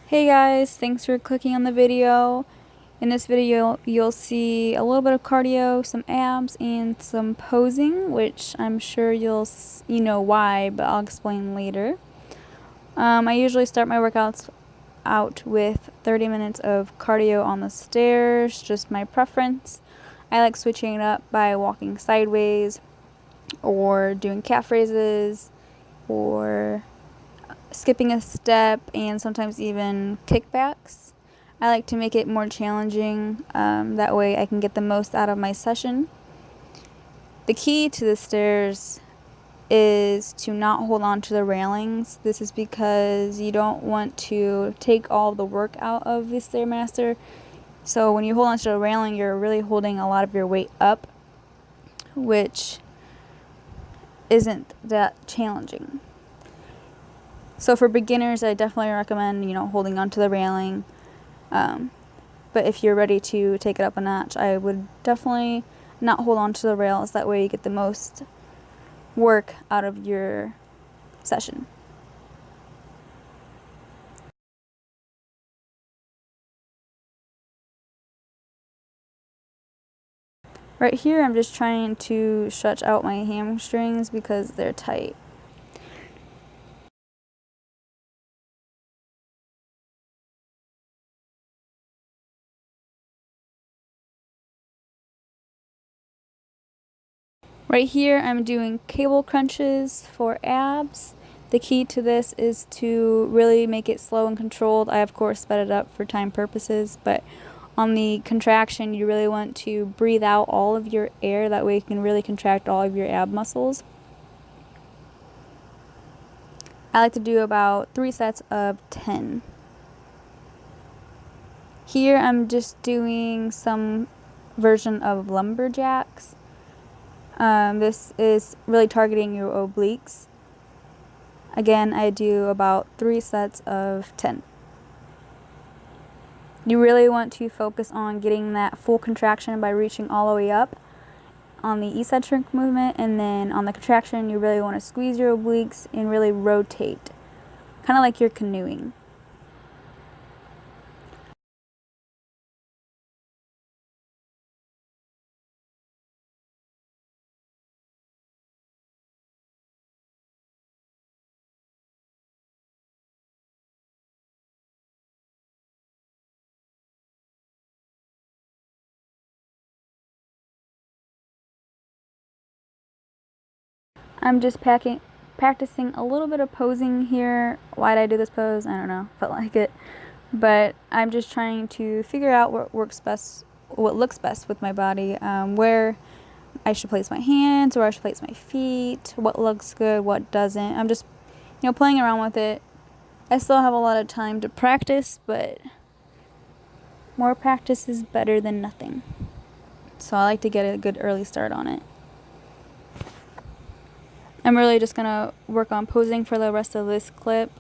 Hey guys, thanks for clicking on the video. In this video, you'll see a little bit of cardio, some abs, and some posing, which I'm sure you know why, but I'll explain later. I usually start my workouts out with 30 minutes of cardio on the stairs, just my preference. I like switching it up by walking sideways or doing calf raises or skipping a step, and sometimes even kickbacks. I like to make it more challenging, that way I can get the most out of my session. The key to the stairs is to not hold on to the railings. This is because you don't want to take all the work out of the Stairmaster. So when you hold on to the railing, you're really holding a lot of your weight up, which isn't that challenging. So for beginners, I definitely recommend, holding onto the railing. But if you're ready to take it up a notch, I would definitely not hold on to the rails. That way you get the most work out of your session. Right here, I'm just trying to stretch out my hamstrings because they're tight. Right here, I'm doing cable crunches for abs. The key to this is to really make it slow and controlled. I, of course, sped it up for time purposes, but on the contraction, you really want to breathe out all of your air. That way you can really contract all of your ab muscles. I like to do about 3 sets of 10. Here, I'm just doing some version of lumberjacks. This is really targeting your obliques. Again, I do about 3 sets of 10. You really want to focus on getting that full contraction by reaching all the way up on the eccentric movement, and then on the contraction, you really want to squeeze your obliques and really rotate, kind of like you're canoeing. I'm just practicing a little bit of posing here. Why'd I do this pose? I don't know, felt like it. But I'm just trying to figure out what works best, what looks best with my body, where I should place my hands, where I should place my feet, what looks good, what doesn't. I'm just, playing around with it. I still have a lot of time to practice, but more practice is better than nothing. So I like to get a good early start on it. I'm really just going to work on posing for the rest of this clip.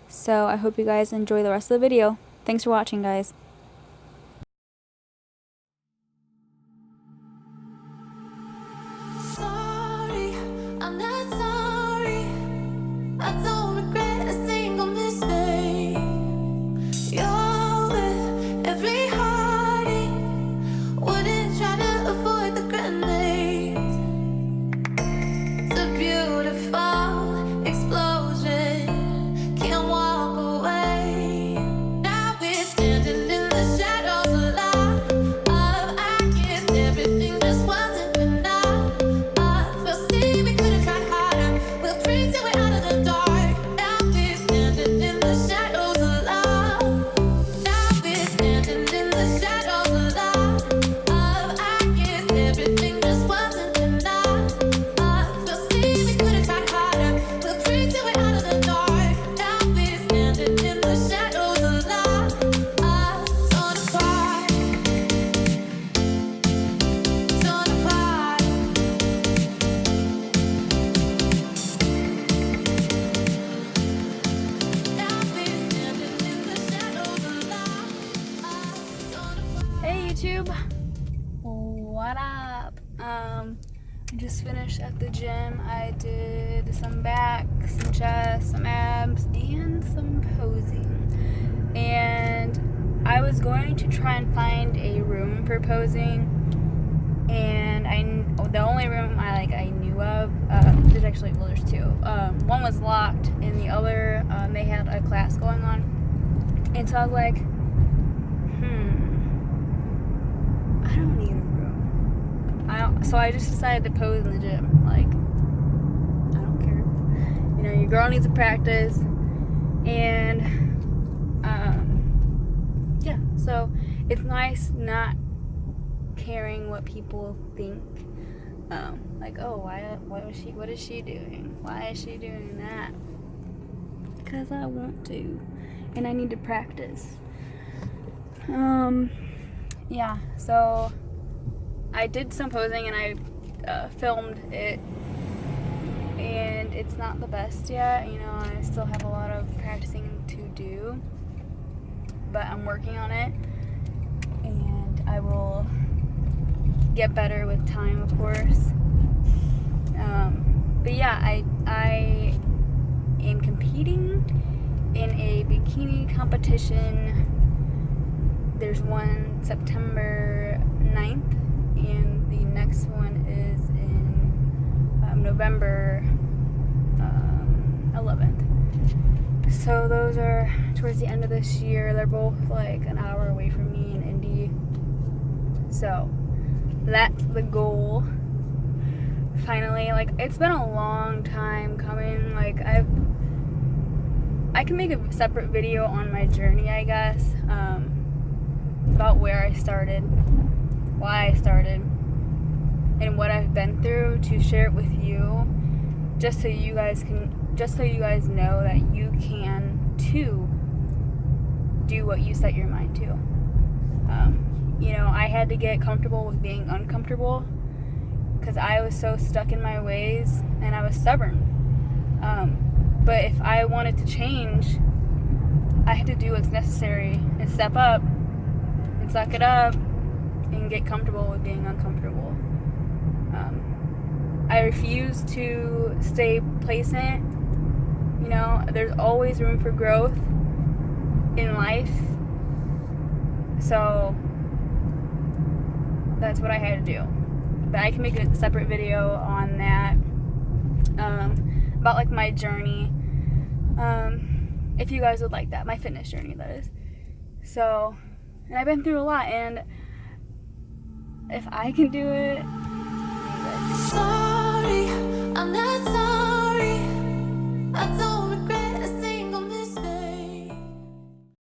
So I hope you guys enjoy the rest of the video. Thanks for watching, guys. YouTube, what up? I just finished at the gym. I did some back, some chest, some abs, and some posing. was going to try and find a room for posing, and the only room I knew of, there's two. One was locked, and the other, they had a class going on, and so I was like, I don't need a room. So I just decided to pose in the gym. Like, I don't care. You know, your girl needs to practice, and yeah. So it's nice not caring what people think. Like, oh, what is she doing? Why is she doing that? Because I want to, and I need to practice. Yeah, so I did some posing, and I filmed it, and it's not the best yet. You know, I still have a lot of practicing to do, but I'm working on it, and I will get better with time, of course. But yeah, I am competing in a bikini competition. There's one September 9th, and the next one is in November 11th. So those are towards the end of this year. They're both like an hour away from me in Indy. So that's the goal. Finally, like, it's been a long time coming. Like, I can make a separate video on my journey, I guess, about where I started, why I started, and what I've been through, to share it with you, just so you guys know that you can too do what you set your mind to. You know, I had to get comfortable with being uncomfortable, because I was so stuck in my ways, and I was stubborn. But if I wanted to change, I had to do what's necessary and step up and suck it up and get comfortable with being uncomfortable. I refuse to stay placent. You know, there's always room for growth in life. So that's what I had to do. But I can make a separate video on that, about like my journey, if you guys would like that, my fitness journey, that is. So, and I've been through a lot, and if I can do it, you guys can. Sorry, I'm not sorry. I don't